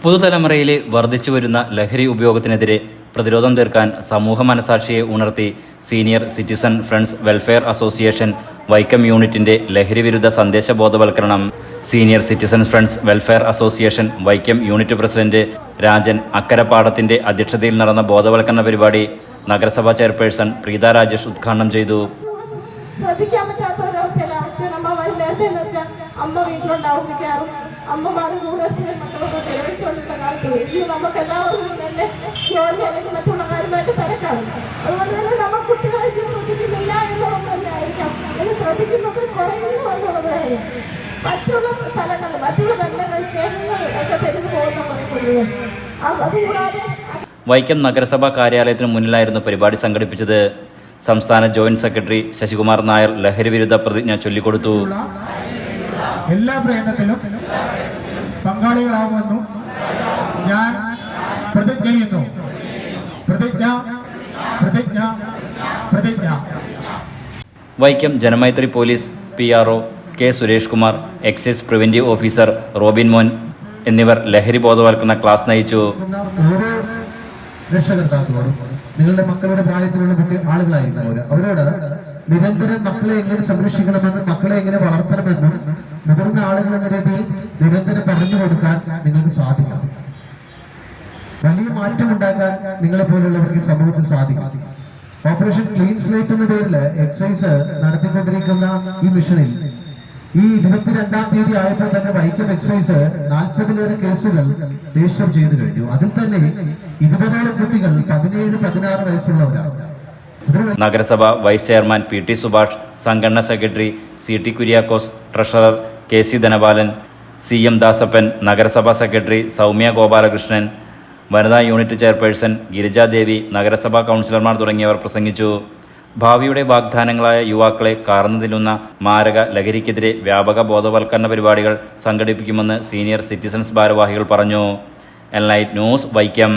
പുതുതലമുറയിലെ വർദ്ധിച്ചുവരുന്ന ലഹരി ഉപയോഗത്തിനെതിരെ പ്രതിരോധം തീർക്കാൻ സമൂഹ മനസാക്ഷിയെ ഉണർത്തി senior citizen friends welfare association Vaikom യൂണിറ്റിന്റെ ലഹരിവിരുദ്ധ സന്ദേശ ബോധവൽക്കരണം. Senior citizen friends welfare association Vaikom unit president Rajan അക്കരപ്പാടത്തിന്റെ അധ്യക്ഷതയിൽ നടന്ന ബോധവൽക്കരണ പരിപാടി നഗരസഭാ ചെയർപേഴ്സൺ പ്രീത രാജേഷ് ഉദ്ഘാടനം ചെയ്തു. ശ്രദ്ധിക്കാൻ പറ്റാത്ത ഒരവസ്ഥയിലാണ് അച്ഛനമ്മ നേരത്തെ വെച്ചാൽ അമ്മ വീട്ടിലുണ്ടാവും. അമ്മമാരുടെ കൂടെ മക്കളൊക്കെ പ്രയോഗിച്ചുകൊണ്ടിരുന്ന കാലത്ത് ഇന്ന് നമുക്ക് എല്ലാവർക്കും തന്നെ ജോലി അല്ലെങ്കിൽ മറ്റുള്ള കാര്യമായിട്ട് തിരക്കാണ്. അതുകൊണ്ട് തന്നെ നമ്മൾ കുട്ടികളെ ശ്രദ്ധിക്കുന്നില്ല എന്നുള്ളത് തന്നെ ആയിരിക്കാം. ഇത് ശ്രദ്ധിക്കുന്നത് കുറയുന്നു എന്നുള്ളതായി മറ്റുള്ള സ്ഥലങ്ങളിൽ മറ്റുള്ള ബന്ധങ്ങൾ സ്നേഹങ്ങൾ ഒക്കെ തെരുവ് പോകുന്ന അതുകൂടാതെ വൈക്കം നഗരസഭാ കാര്യാലയത്തിന് മുന്നിലായിരുന്നു പരിപാടി സംഘടിപ്പിച്ചത്. സംസ്ഥാന ജോയിന്റ് സെക്രട്ടറി ശശികുമാർ നായർ ലഹരി വിരുദ്ധ പ്രതിജ്ഞ ചൊല്ലിക്കൊടുത്തു. എല്ലാ പ്രയത്നത്തിലും പങ്കാളികളാകുമെന്നും ഞാൻ പ്രതിജ്ഞ ചെയ്യുന്നു. പ്രതിജ്ഞ പ്രതിജ്ഞ പ്രതിജ്ഞ. Vaikom Janamaithri police PRO K Suresh Kumar, excise preventive officer Robin മോൻ എന്നിവർ ലഹരി ബോധവൽക്കരണ ക്ലാസ് നയിച്ചു. ഓരോ രക്ഷകർത്താക്കളോടും നിങ്ങളുടെ മക്കളുടെ പ്രായത്തിലുള്ള ആളുകളായിരിക്കും അവരോട് നിരന്തരം മക്കളെ എങ്ങനെ സംരക്ഷിക്കണമെന്നും മക്കളെ എങ്ങനെ വളർത്തണമെന്നും മുതിർന്ന ആളുകൾ എന്ന രീതിയിൽ നിരന്തരം പറഞ്ഞു കൊടുക്കാൻ നിങ്ങൾക്ക് സാധിക്കണം. വലിയ മാറ്റം ഉണ്ടാക്കാൻ നിങ്ങളെ പോലുള്ളവർക്ക് സമൂഹത്തിൽ സാധിക്കും. ഓപ്പറേഷൻ ക്ലീൻ സ്ലേറ്റ് എന്ന പേരിൽ എക്സൈസ് നടത്തിക്കൊണ്ടിരിക്കുന്ന ഈ മിഷനിൽ ഈ 22-ാം തീയതി ആയപ്പോൾ തന്നെ വൈക്കം എക്സൈസ് 40-ലേറെ കേസുകൾ രജിസ്റ്റർ ചെയ്തു കഴിഞ്ഞു. അതിൽ തന്നെ 20ഓളം കുട്ടികൾ 17-16 വയസ്സുള്ളവരാണ്. നഗരസഭ വൈസ് ചെയർമാൻ PT സുഭാഷ്, സംഘടനാ secretary CT Kuriakose, treasurer KC Dhanapalan, CM Dasappan, നഗരസഭാ സെക്രട്ടറി സൗമ്യ ഗോപാലകൃഷ്ണൻ, വനിതാ യൂണിറ്റ് ചെയർപേഴ്സൺ ഗിരിജാദേവി, നഗരസഭാ കൗൺസിലർമാർ തുടങ്ങിയവർ പ്രസംഗിച്ചു. ഭാവിയുടെ വാഗ്ദാനങ്ങളായ യുവാക്കളെ കാർന്നുതിന്നുന്ന മാരക ലഹരിക്കെതിരെ വ്യാപക ബോധവൽക്കരണ പരിപാടികൾ സംഘടിപ്പിക്കുമെന്ന് സീനിയർ സിറ്റിസൺസ് ഭാരവാഹികൾ പറഞ്ഞു. Enlight news Vaikom.